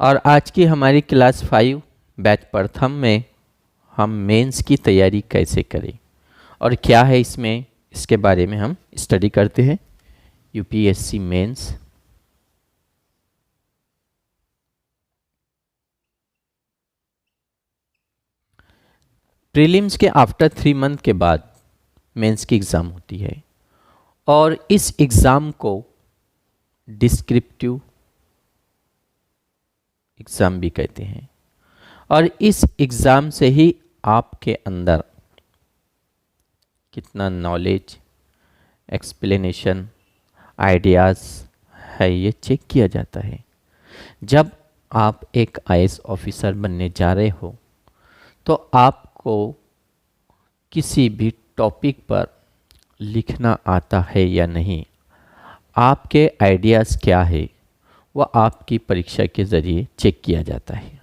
और आज की हमारी क्लास 5 बैच प्रथम में हम मेंस की तैयारी कैसे करें और क्या है इसमें, इसके बारे में हम स्टडी करते हैं। यूपीएससी मेंस प्रीलिम्स के आफ्टर 3 मंथ के बाद मेंस की एग्ज़ाम होती है और इस एग्ज़ाम को डिस्क्रिप्टिव एग्ज़ाम भी कहते हैं। और इस एग्ज़ाम से ही आपके अंदर कितना नॉलेज, एक्सप्लेनेशन, आइडियाज़ है ये चेक किया जाता है। जब आप एक आईएएस ऑफिसर बनने जा रहे हो तो आपको किसी भी टॉपिक पर लिखना आता है या नहीं, आपके आइडियाज़ क्या है, वह आपकी परीक्षा के ज़रिए चेक किया जाता है।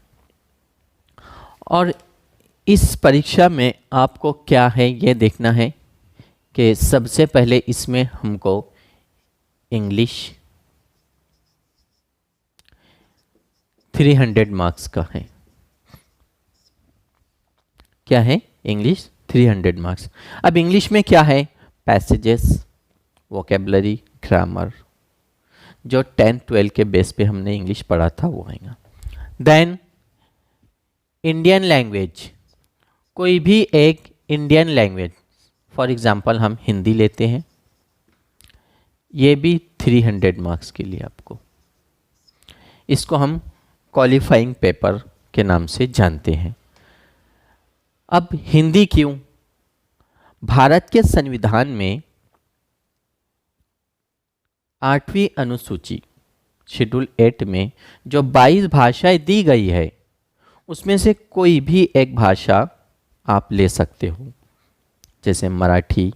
और इस परीक्षा में आपको क्या है ये देखना है कि सबसे पहले इसमें हमको इंग्लिश 300 मार्क्स का है। क्या है? English 300 marks. अब इंग्लिश में क्या है? पैसेजेस, वोकेबलरी, ग्रामर, जो 10-12 के बेस पे हमने इंग्लिश पढ़ा था वो आएगा। देन इंडियन लैंग्वेज, कोई भी एक इंडियन लैंग्वेज, फॉर एग्जांपल हम हिंदी लेते हैं, ये भी 300 मार्क्स के लिए आपको, इसको हम क्वालिफाइंग पेपर के नाम से जानते हैं। अब हिंदी क्यों? भारत के संविधान में 8वीं अनुसूची शेड्यूल 8 में जो 22 भाषाएं दी गई है उसमें से कोई भी एक भाषा आप ले सकते हो, जैसे मराठी,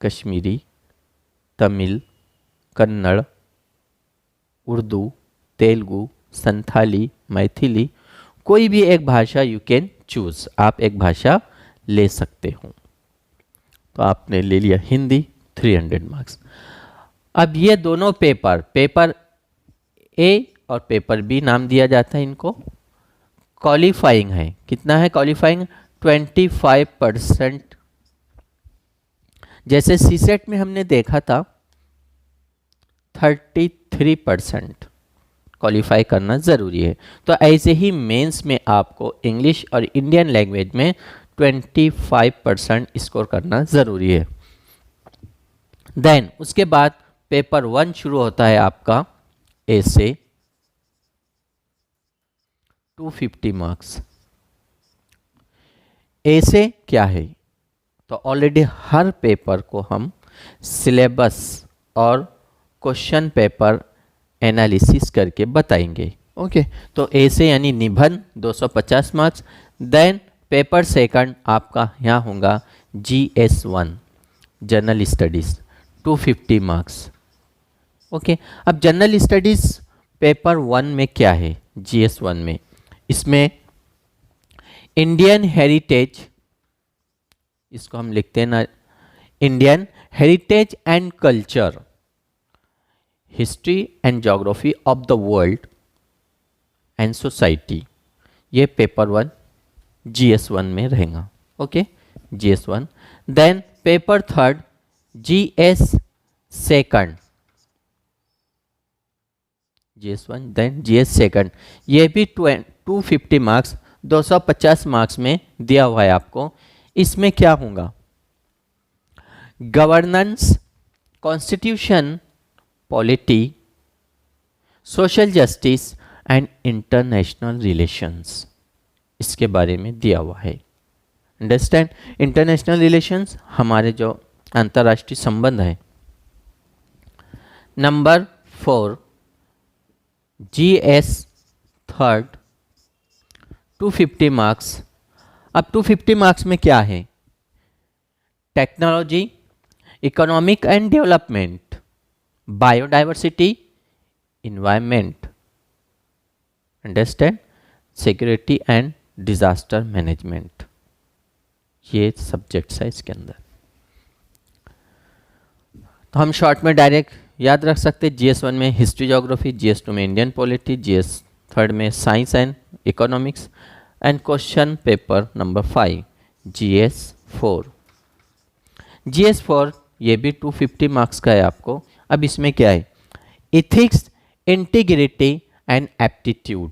कश्मीरी, तमिल, कन्नड़, उर्दू, तेलुगु, संथाली, मैथिली, कोई भी एक भाषा यू कैन चूज, आप एक भाषा ले सकते हो। तो आपने ले लिया हिंदी 300 मार्क्स। अब ये दोनों पेपर, पेपर ए और पेपर बी नाम दिया जाता है इनको, क्वालिफाइंग है। कितना है क्वालिफाइंग? 25%। जैसे सीसेट में हमने देखा था 33% क्वालिफाई करना ज़रूरी है, तो ऐसे ही मेंस में आपको इंग्लिश और इंडियन लैंग्वेज में 25% स्कोर करना ज़रूरी है। देन उसके बाद पेपर 1 शुरू होता है आपका ए से 250 मार्क्स। ए से क्या है? तो ऑलरेडी हर पेपर को हम सिलेबस और क्वेश्चन पेपर एनालिसिस करके बताएंगे। ओके, तो ए से यानी निबंध 250 मार्क्स। देन पेपर सेकंड आपका यहाँ होगा GS1 general studies 250 marks. Okay, अब जनरल स्टडीज़ पेपर 1 में क्या है? GS1 में इसमें इंडियन हेरिटेज, इसको हम लिखते हैं ना, Indian heritage and culture, history and geography of the world and society, ये पेपर 1 GS1 में रहेगा। Okay, GS1। Then paper third GS second, GS1 then GS second, ये भी 250 मार्क्स, 250 मार्क्स में दिया हुआ है आपको। इसमें क्या होगा? Governance, constitution, polity, social justice and international relations, इसके बारे में दिया हुआ है। अंडरस्टैंड? इंटरनेशनल रिलेशंस हमारे जो अंतर्राष्ट्रीय संबंध है। Number 4 GS third 250 marks. अब 250 मार्क्स में क्या है? Technology, economic and development, biodiversity, environment, understand, security and disaster management, ये सब्जेक्ट्स है इसके अंदर। तो हम शॉर्ट में डायरेक्ट याद रख सकते हैं, GS1 में हिस्ट्री ज्योग्राफी, GS2 में इंडियन पॉलिटी, GS थर्ड में science and economics, and question paper number 5 GS4। GS4 ये भी 250 मार्क्स का है आपको। अब इसमें क्या है, ethics, integrity and aptitude,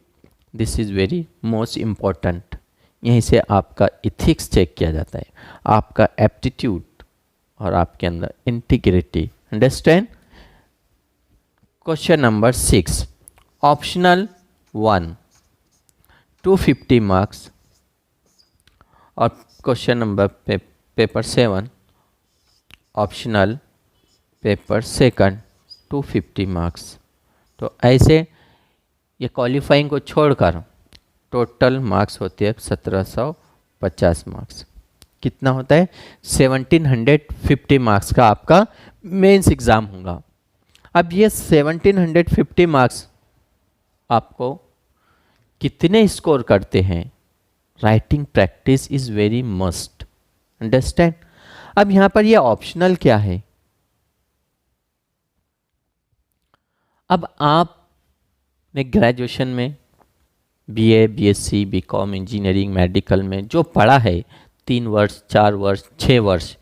this is very most important. यहीं से आपका इथिक्स चेक किया जाता है, आपका एप्टीट्यूड और आपके अंदर integrity. Understand. Question number 6 optional 1 250 marks, और question number paper 7 optional paper second 250 marks. तो ऐसे ये क्वालिफाइंग को छोड़कर टोटल मार्क्स होते हैं 1750 मार्क्स। कितना होता है, 1750 मार्क्स का आपका मेंस एग्जाम होगा। अब ये 1750 मार्क्स आपको कितने स्कोर करते हैं, writing practice is very must. Understand. अब यहां पर ये ऑप्शनल क्या है, अब आपने ग्रेजुएशन में BA BSc BCom engineering medical में जो पढ़ा है 3 वर्ष 4 वर्ष 6 वर्ष,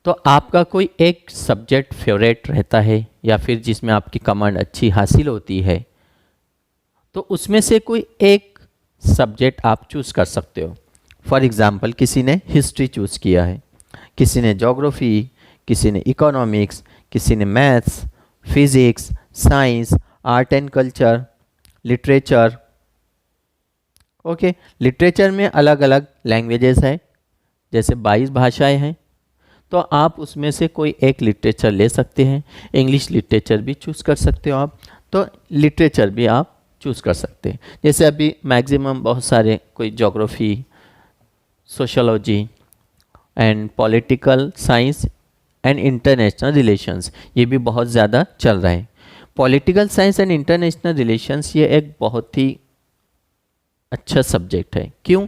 तो आपका कोई एक सब्जेक्ट फेवरेट रहता है या फिर जिसमें आपकी कमांड अच्छी हासिल होती है, तो उसमें से कोई एक सब्जेक्ट आप चूज़ कर सकते हो। फॉर एग्ज़ाम्पल किसी ने हिस्ट्री चूज़ किया है, किसी ने ज्योग्राफी, किसी ने इकोनॉमिक्स, किसी ने maths, physics, science, art and culture, literature. Okay, literature में अलग अलग लैंग्वेजेस है, जैसे 22 भाषाएं हैं, तो आप उसमें से कोई एक लिटरेचर ले सकते हैं। इंग्लिश लिटरेचर भी चूज़ कर सकते हो आप, तो लिटरेचर भी आप चूज़ कर सकते हैं। जैसे अभी मैक्सिमम बहुत सारे कोई geography, sociology and political science and international relations, ये भी बहुत ज़्यादा चल रहा है। Political science and international relations ये एक बहुत ही अच्छा सब्जेक्ट है। क्यों,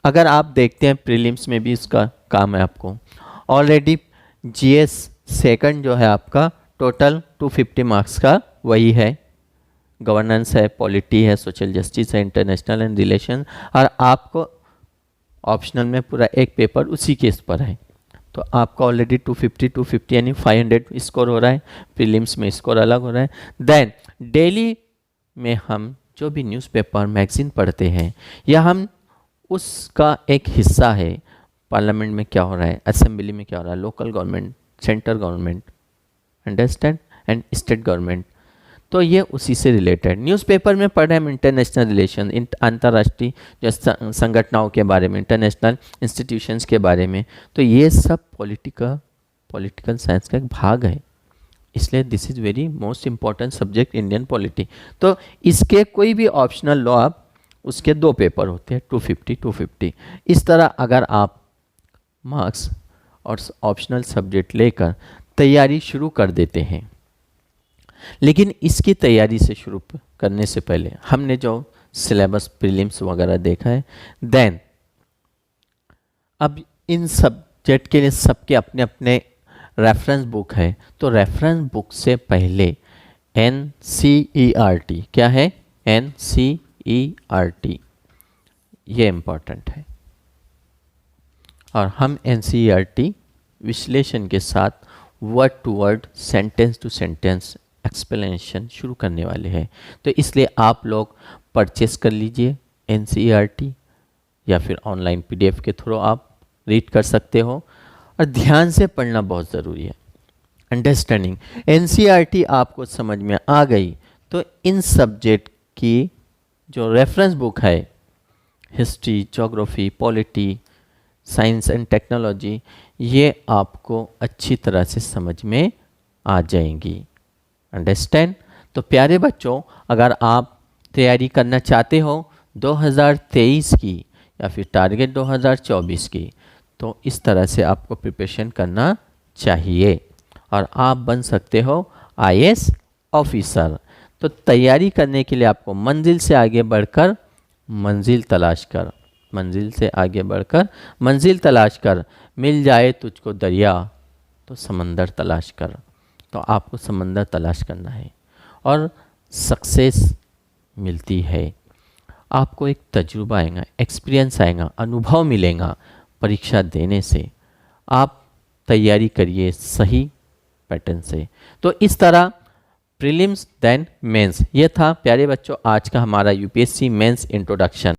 अगर आप देखते हैं प्रीलिम्स में भी इसका काम है आपको। ऑलरेडी GS सेकंड जो है आपका टोटल 250 मार्क्स का वही है, गवर्नेंस है, पॉलिटी है, सोशल जस्टिस है, इंटरनेशनल एंड रिलेशन, और आपको ऑप्शनल में पूरा एक पेपर उसी केस पर है। तो आपका ऑलरेडी 250 यानी 500 स्कोर हो रहा है, प्रीलिम्स में स्कोर अलग हो रहा है। देन डेली में हम जो भी न्यूज़पेपर मैगजीन पढ़ते हैं, या हम उसका एक हिस्सा है, पार्लियामेंट में क्या हो रहा है, असेंबली में क्या हो रहा है, local government, central government, understand, and state government, तो ये उसी से रिलेटेड। न्यूज़पेपर में पढ़ रहे हैं इंटरनेशनल रिलेशन, अंतर्राष्ट्रीय जो संगठनाओं के बारे में, इंटरनेशनल इंस्टीट्यूशंस के बारे में, तो ये सब पॉलिटिकल साइंस का एक भाग है। इसलिए this is very most important subject Indian polity. तो इसके कोई भी ऑप्शनल लो आप, उसके 2 पेपर होते हैं, 250। इस तरह अगर आप मार्क्स और ऑप्शनल सब्जेक्ट लेकर तैयारी शुरू कर देते हैं, लेकिन इसकी तैयारी से शुरू करने से पहले हमने जो सिलेबस प्रीलिम्स वगैरह देखा है, देन अब इन सब्जेक्ट के लिए सबके अपने अपने रेफरेंस बुक है, तो रेफरेंस बुक से पहले NCERT, क्या है NCERT, ये इम्पॉर्टेंट है। और हम NCERT विश्लेषण के साथ word to word, sentence to sentence explanation शुरू करने वाले हैं। तो इसलिए आप लोग परचेस कर लीजिए NCERT, या फिर ऑनलाइन PDF के थ्रू आप रीड कर सकते हो, और ध्यान से पढ़ना बहुत ज़रूरी है। अंडरस्टैंडिंग NCERT आपको समझ में आ गई, तो इन सब्जेक्ट की जो रेफरेंस बुक है, history, geography, polity, science and technology, ये आपको अच्छी तरह से समझ में आ जाएंगी। अंडरस्टैंड। तो प्यारे बच्चों, अगर आप तैयारी करना चाहते हो 2023 की या फिर टारगेट 2024 की, तो इस तरह से आपको प्रिपरेशन करना चाहिए और आप बन सकते हो IAS ऑफिसर। तो तैयारी करने के लिए आपको मंजिल से आगे बढ़कर मंजिल तलाश कर, मंजिल से आगे बढ़कर मंजिल तलाश कर, मिल जाए तुझको दरिया तो समंदर तलाश कर। तो आपको समंदर तलाश करना है और सक्सेस मिलती है। आपको एक तजुर्बा आएगा, एक्सपीरियंस आएगा, अनुभव मिलेगा परीक्षा देने से। आप तैयारी करिए सही पैटर्न से। तो इस तरह प्रीलिम्स देन मेंस, ये था प्यारे बच्चों आज का हमारा यूपीएससी मेंस इंट्रोडक्शन।